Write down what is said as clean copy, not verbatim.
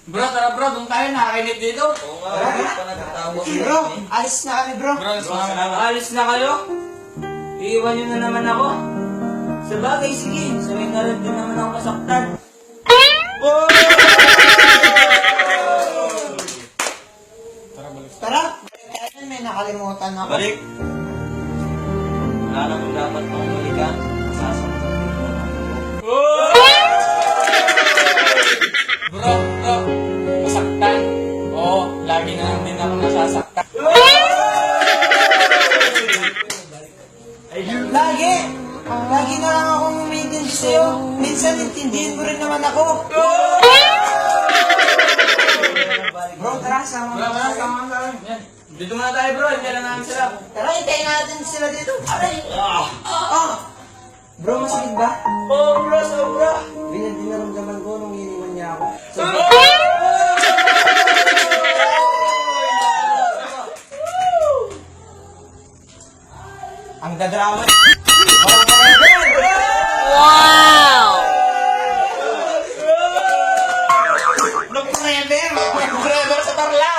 Bro, tara bro, doon tayo, nakakinit dito. Oo nga, hindi pa nagtatawag. Bro, alis na kami bro. Bro, Alis na kayo? Iiwan nyo na naman ako? Sa bagay, sige. Sanay na rin din naman ako masaktan. Tara, balik tayo, may nakalimutan ako. Balik. Wala namang dapat pang balikan. Masasaktan din naman ako. bro, masaktan. Oo, lagi na lang din ako nasasaktan. Lagi! Lagi na lang akong umintindi sa'yo. Minsan intindihin mo rin naman ako. Bro, tara, sama Bro, mo. tara, sama sa akin. Yan. Dito muna tayo bro, hindi lang namin sila. Tara, hintayin natin sila dito. Aray! Bro, masakit ba? Oo, bro, sobra. Dinaramdaman ko nung iniwan niya ako. Ang dadrama. Forever sa tarla!